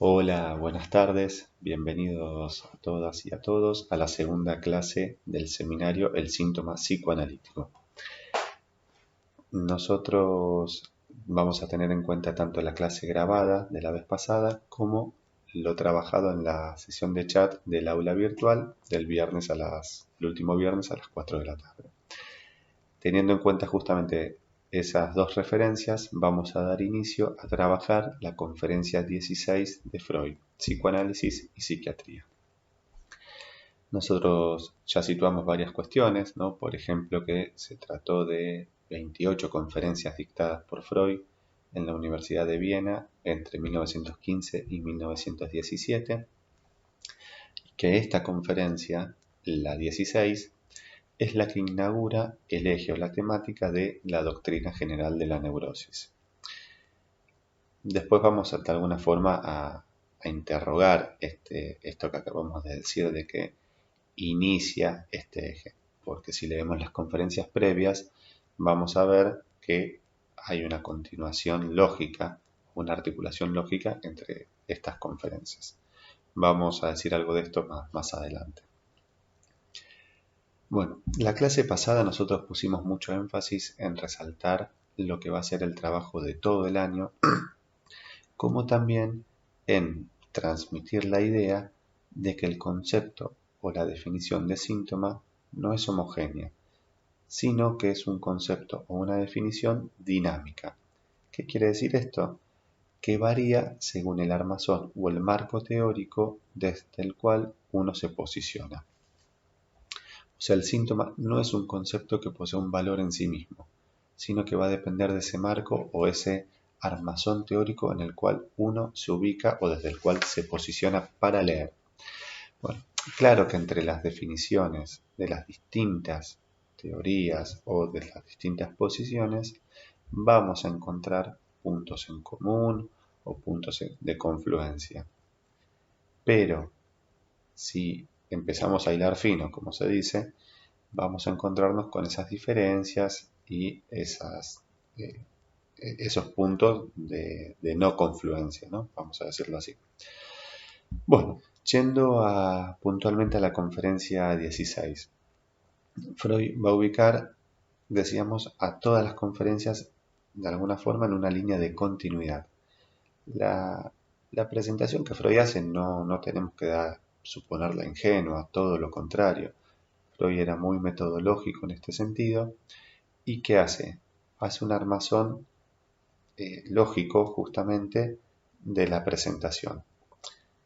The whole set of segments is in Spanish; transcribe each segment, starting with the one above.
Hola, buenas tardes, bienvenidos a todas y a todos a la segunda clase del seminario El síntoma psicoanalítico. Nosotros vamos a tener en cuenta tanto la clase grabada de la vez pasada como lo trabajado en la sesión de chat del aula virtual del el último viernes a las 4 de la tarde. Teniendo en cuenta justamente esas dos referencias, vamos a dar inicio a trabajar la conferencia 16 de Freud, Psicoanálisis y Psiquiatría. Nosotros ya situamos varias cuestiones, ¿no? Por ejemplo, que se trató de 28 conferencias dictadas por Freud en la Universidad de Viena entre 1915 y 1917, que esta conferencia, la 16, es la que inaugura el eje o la temática de la doctrina general de la neurosis. Después vamos de alguna forma a interrogar esto que acabamos de decir de que inicia este eje, porque si leemos las conferencias previas vamos a ver que hay una continuación lógica, una articulación lógica entre estas conferencias. Vamos a decir algo de esto más adelante. Bueno, la clase pasada nosotros pusimos mucho énfasis en resaltar lo que va a ser el trabajo de todo el año, como también en transmitir la idea de que el concepto o la definición de síntoma no es homogénea, sino que es un concepto o una definición dinámica. ¿Qué quiere decir esto? Que varía según el armazón o el marco teórico desde el cual uno se posiciona. O sea, el síntoma no es un concepto que posee un valor en sí mismo, sino que va a depender de ese marco o ese armazón teórico en el cual uno se ubica o desde el cual se posiciona para leer. Bueno, claro que entre las definiciones de las distintas teorías o de las distintas posiciones vamos a encontrar puntos en común o puntos de confluencia. Pero si empezamos a hilar fino, como se dice, vamos a encontrarnos con esas diferencias y esos puntos de no confluencia, ¿no? Vamos a decirlo así. Bueno, yendo puntualmente a la conferencia 16. Freud va a ubicar, decíamos, a todas las conferencias de alguna forma en una línea de continuidad. La presentación que Freud hace no tenemos que suponerla ingenua, todo lo contrario. Freud era muy metodológico en este sentido. ¿Y qué hace? Hace un armazón lógico justamente de la presentación.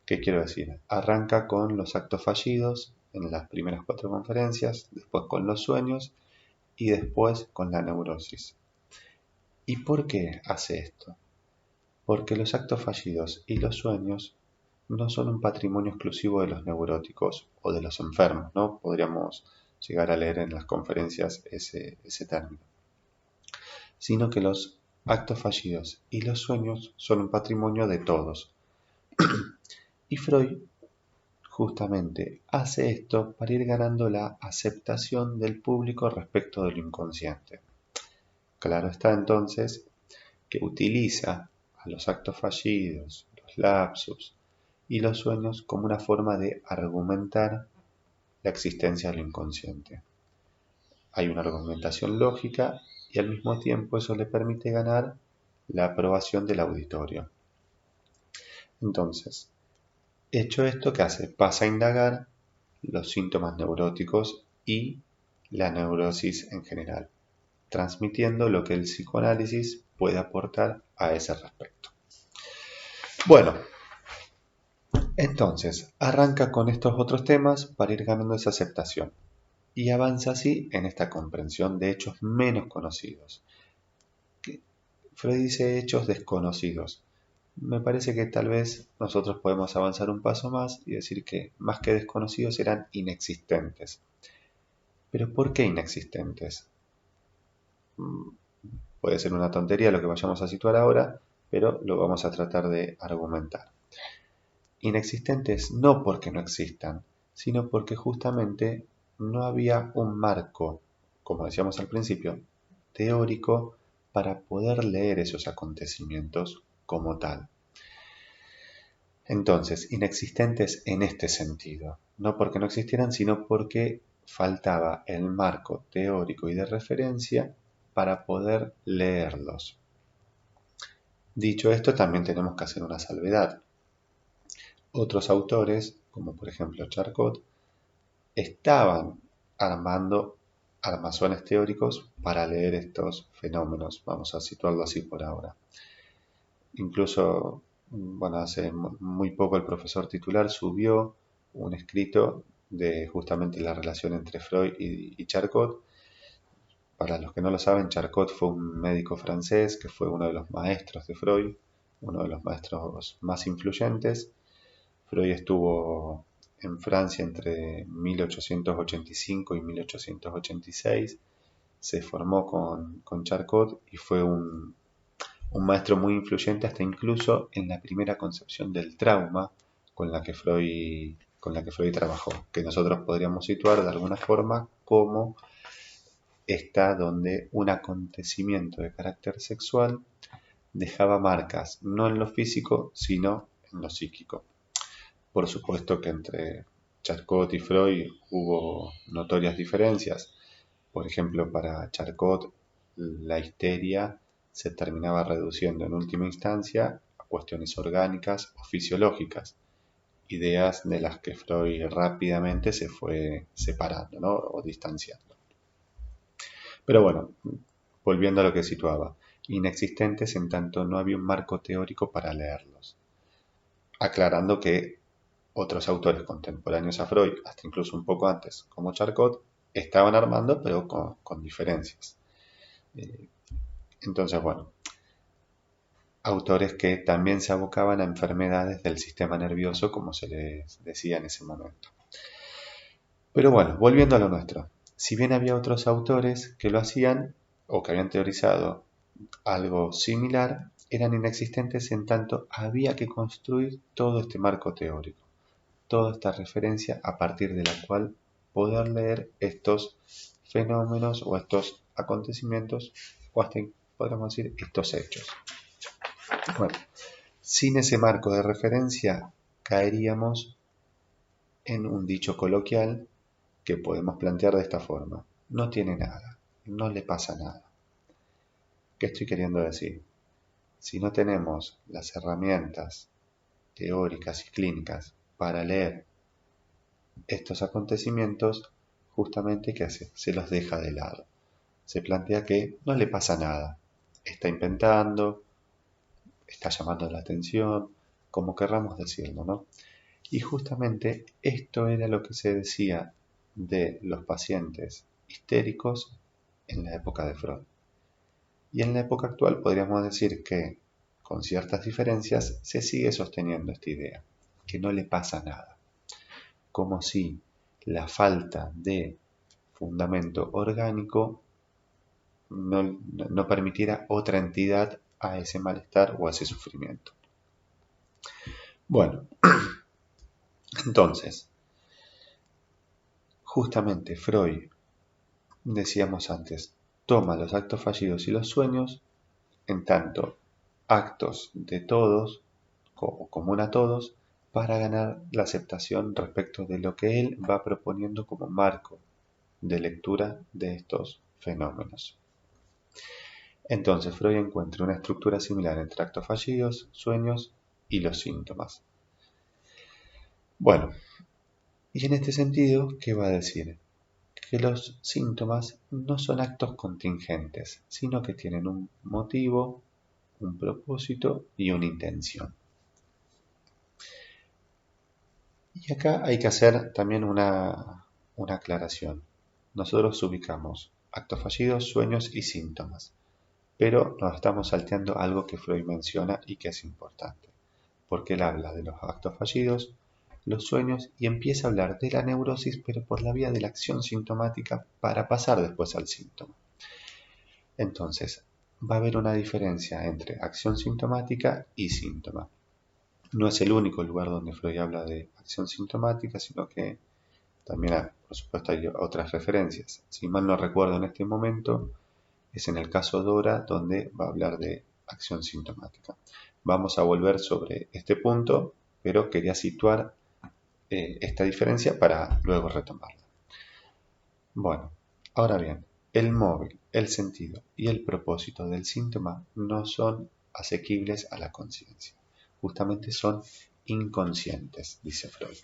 ¿Qué quiero decir? Arranca con los actos fallidos en las primeras 4 conferencias, después con los sueños y después con la neurosis. ¿Y por qué hace esto? Porque los actos fallidos y los sueños no son un patrimonio exclusivo de los neuróticos o de los enfermos, ¿no? Podríamos llegar a leer en las conferencias ese término. Sino que los actos fallidos y los sueños son un patrimonio de todos. Y Freud justamente hace esto para ir ganando la aceptación del público respecto de lo inconsciente. Claro está entonces que utiliza a los actos fallidos, los lapsus y los sueños como una forma de argumentar la existencia de lo inconsciente. Hay una argumentación lógica y al mismo tiempo eso le permite ganar la aprobación del auditorio. Entonces, hecho esto, ¿qué hace? Pasa a indagar los síntomas neuróticos y la neurosis en general, transmitiendo lo que el psicoanálisis puede aportar a ese respecto. Bueno, entonces arranca con estos otros temas para ir ganando esa aceptación y avanza así en esta comprensión de hechos menos conocidos. Freud dice hechos desconocidos. Me parece que tal vez nosotros podemos avanzar un paso más y decir que más que desconocidos eran inexistentes. ¿Pero por qué inexistentes? Puede ser una tontería lo que vayamos a situar ahora, pero lo vamos a tratar de argumentar. Inexistentes no porque no existan, sino porque justamente no había un marco, como decíamos al principio, teórico para poder leer esos acontecimientos como tal. Entonces, inexistentes en este sentido, no porque no existieran, sino porque faltaba el marco teórico y de referencia para poder leerlos. Dicho esto, también tenemos que hacer una salvedad. Otros autores, como por ejemplo Charcot, estaban armando armazones teóricos para leer estos fenómenos, vamos a situarlo así por ahora. Incluso, bueno, hace muy poco el profesor titular subió un escrito de justamente la relación entre Freud y Charcot. Para los que no lo saben, Charcot fue un médico francés que fue uno de los maestros de Freud, uno de los maestros más influyentes. Freud estuvo en Francia entre 1885 y 1886. Se formó con Charcot y fue un maestro muy influyente hasta incluso en la primera concepción del trauma con la que Freud trabajó, que nosotros podríamos situar de alguna forma como esta donde un acontecimiento de carácter sexual dejaba marcas no en lo físico, sino en lo psíquico. Por supuesto que entre Charcot y Freud hubo notorias diferencias. Por ejemplo, para Charcot la histeria se terminaba reduciendo en última instancia a cuestiones orgánicas o fisiológicas, ideas de las que Freud rápidamente se fue separando, ¿no? O distanciando. Pero bueno, volviendo a lo que situaba, inexistentes en tanto no había un marco teórico para leerlos, aclarando que otros autores contemporáneos a Freud, hasta incluso un poco antes, como Charcot, estaban armando, pero con diferencias. Entonces, bueno, autores que también se abocaban a enfermedades del sistema nervioso, como se les decía en ese momento. Pero bueno, volviendo a lo nuestro. Si bien había otros autores que lo hacían o que habían teorizado algo similar, eran inexistentes en tanto había que construir todo este marco teórico, toda esta referencia a partir de la cual poder leer estos fenómenos o estos acontecimientos o hasta podríamos decir estos hechos. Bueno, sin ese marco de referencia caeríamos en un dicho coloquial que podemos plantear de esta forma: no tiene nada, no le pasa nada. ¿Qué estoy queriendo decir? Si no tenemos las herramientas teóricas y clínicas para leer estos acontecimientos, justamente ¿qué hace? Se los deja de lado. Se plantea que no le pasa nada, está inventando, está llamando la atención, como querramos decirlo, ¿no? Y justamente esto era lo que se decía de los pacientes histéricos en la época de Freud. Y en la época actual podríamos decir que, con ciertas diferencias, se sigue sosteniendo esta idea, que no le pasa nada. Como si la falta de fundamento orgánico no permitiera otra entidad a ese malestar o a ese sufrimiento. Bueno, entonces, justamente Freud, decíamos antes, toma los actos fallidos y los sueños en tanto actos de todos o común a todos para ganar la aceptación respecto de lo que él va proponiendo como marco de lectura de estos fenómenos. Entonces Freud encuentra una estructura similar entre actos fallidos, sueños y los síntomas. Bueno, y en este sentido, ¿qué va a decir? Que los síntomas no son actos contingentes, sino que tienen un motivo, un propósito y una intención. Y acá hay que hacer también una aclaración. Nosotros ubicamos actos fallidos, sueños y síntomas, pero nos estamos salteando algo que Freud menciona y que es importante, porque él habla de los actos fallidos, los sueños y empieza a hablar de la neurosis, pero por la vía de la acción sintomática para pasar después al síntoma. Entonces, va a haber una diferencia entre acción sintomática y síntoma. No es el único lugar donde Freud habla de acción sintomática, sino que también, por supuesto, hay otras referencias. Si mal no recuerdo en este momento, es en el caso Dora donde va a hablar de acción sintomática. Vamos a volver sobre este punto, pero quería situar esta diferencia para luego retomarla. Bueno, ahora bien, el móvil, el sentido y el propósito del síntoma no son asequibles a la conciencia. Justamente son inconscientes, dice Freud.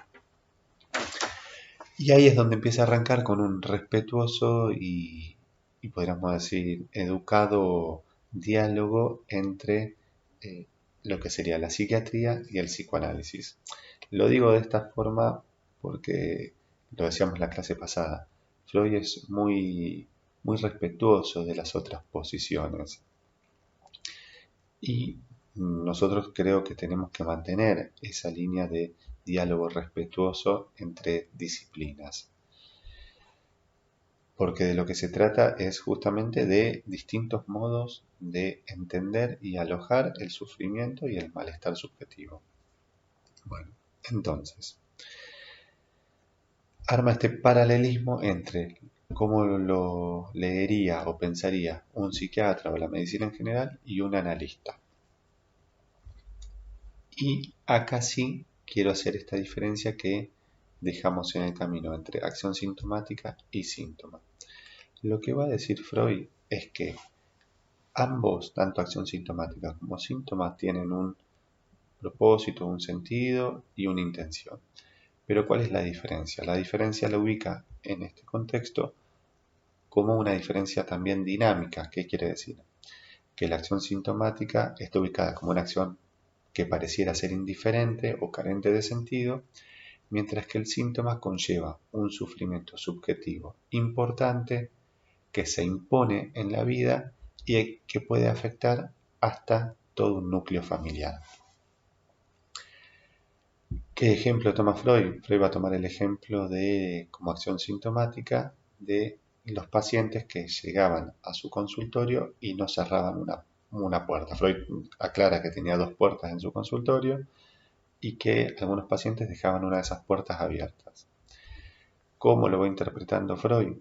Y ahí es donde empieza a arrancar con un respetuoso y podríamos decir educado diálogo entre lo que sería la psiquiatría y el psicoanálisis. Lo digo de esta forma porque lo decíamos en la clase pasada. Freud es muy respetuoso de las otras posiciones y nosotros creo que tenemos que mantener esa línea de diálogo respetuoso entre disciplinas, porque de lo que se trata es justamente de distintos modos de entender y alojar el sufrimiento y el malestar subjetivo. Bueno, entonces, arma este paralelismo entre cómo lo leería o pensaría un psiquiatra o la medicina en general y un analista. Y acá sí quiero hacer esta diferencia que dejamos en el camino entre acción sintomática y síntoma. Lo que va a decir Freud es que ambos, tanto acción sintomática como síntomas, tienen un propósito, un sentido y una intención. Pero ¿cuál es la diferencia? La diferencia la ubica en este contexto como una diferencia también dinámica. ¿Qué quiere decir? Que la acción sintomática está ubicada como una acción que pareciera ser indiferente o carente de sentido, mientras que el síntoma conlleva un sufrimiento subjetivo importante que se impone en la vida y que puede afectar hasta todo un núcleo familiar. ¿Qué ejemplo toma Freud? Freud va a tomar el ejemplo de, como acción sintomática, de los pacientes que llegaban a su consultorio y no cerraban una puerta. Freud aclara que tenía 2 puertas en su consultorio y que algunos pacientes dejaban una de esas puertas abiertas. ¿Cómo lo va interpretando Freud?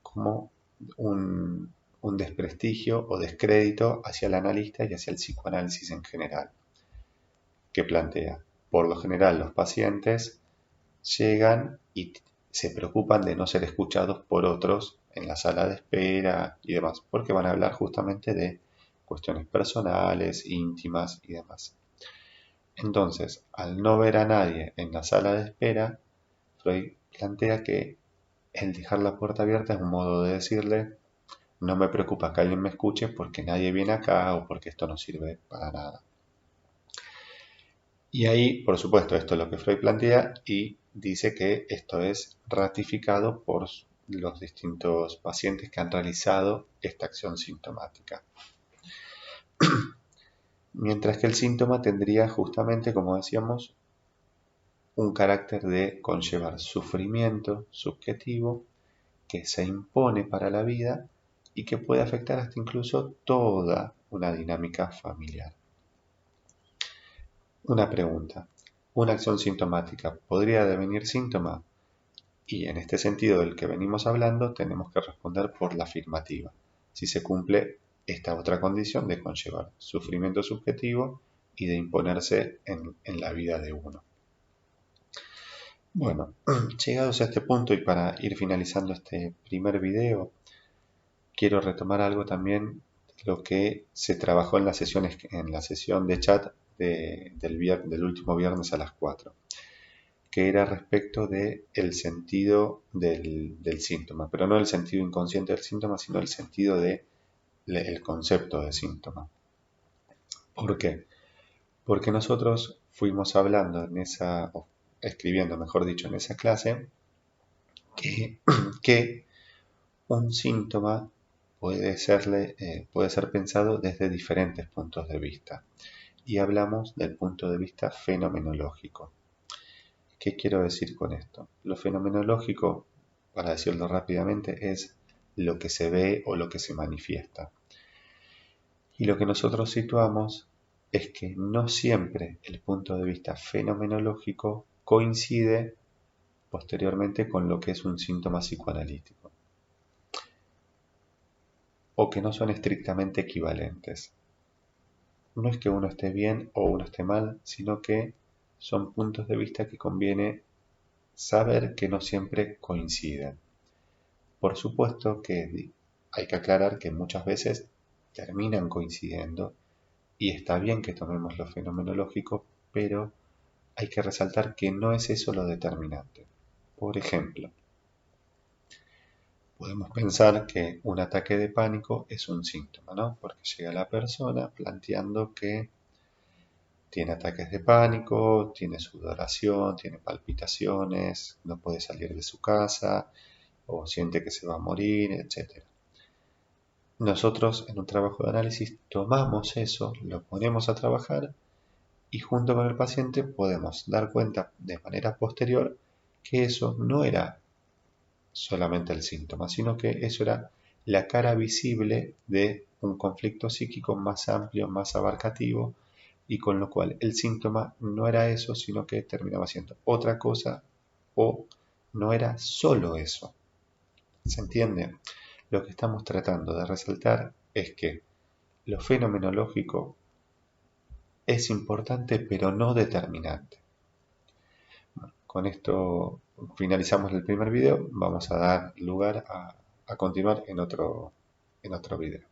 Como un desprestigio o descrédito hacia el analista y hacia el psicoanálisis en general, que plantea, por lo general los pacientes llegan y se preocupan de no ser escuchados por otros en la sala de espera y demás, porque van a hablar justamente de cuestiones personales, íntimas y demás. Entonces, al no ver a nadie en la sala de espera, Freud plantea que el dejar la puerta abierta es un modo de decirle: no me preocupa que alguien me escuche porque nadie viene acá o porque esto no sirve para nada. Y ahí, por supuesto, esto es lo que Freud plantea y dice que esto es ratificado por los distintos pacientes que han realizado esta acción sintomática. Mientras que el síntoma tendría justamente, como decíamos, un carácter de conllevar sufrimiento subjetivo que se impone para la vida y que puede afectar hasta incluso toda una dinámica familiar. Una pregunta: ¿una acción sintomática podría devenir síntoma? Y en este sentido del que venimos hablando, tenemos que responder por la afirmativa, si se cumple esta otra condición de conllevar sufrimiento subjetivo y de imponerse en la vida de uno. Bueno, llegados a este punto y para ir finalizando este primer video, quiero retomar algo también de lo que se trabajó en la sesión de chat del último viernes a las 4, que era respecto del sentido del síntoma, pero no el sentido inconsciente del síntoma, sino el sentido del concepto de síntoma. ¿Por qué? Porque nosotros fuimos hablando o escribiendo, mejor dicho, en esa clase, que un síntoma puede ser pensado desde diferentes puntos de vista. Y hablamos del punto de vista fenomenológico. ¿Qué quiero decir con esto? Lo fenomenológico, para decirlo rápidamente, es lo que se ve o lo que se manifiesta. Y lo que nosotros situamos es que no siempre el punto de vista fenomenológico coincide posteriormente con lo que es un síntoma psicoanalítico, o que no son estrictamente equivalentes. No es que uno esté bien o uno esté mal, sino que son puntos de vista que conviene saber que no siempre coinciden. Por supuesto que hay que aclarar que muchas veces terminan coincidiendo y está bien que tomemos lo fenomenológico, pero hay que resaltar que no es eso lo determinante. Por ejemplo, podemos pensar que un ataque de pánico es un síntoma, ¿no? Porque llega la persona planteando que tiene ataques de pánico, tiene sudoración, tiene palpitaciones, no puede salir de su casa o siente que se va a morir, etc. Nosotros en un trabajo de análisis tomamos eso, lo ponemos a trabajar y junto con el paciente podemos dar cuenta de manera posterior que eso no era solamente el síntoma, sino que eso era la cara visible de un conflicto psíquico más amplio, más abarcativo, y con lo cual el síntoma no era eso, sino que terminaba siendo otra cosa o no era solo eso. ¿Se entiende? Lo que estamos tratando de resaltar es que lo fenomenológico es importante pero no determinante. Con esto finalizamos el primer video, vamos a dar lugar a continuar en otro video.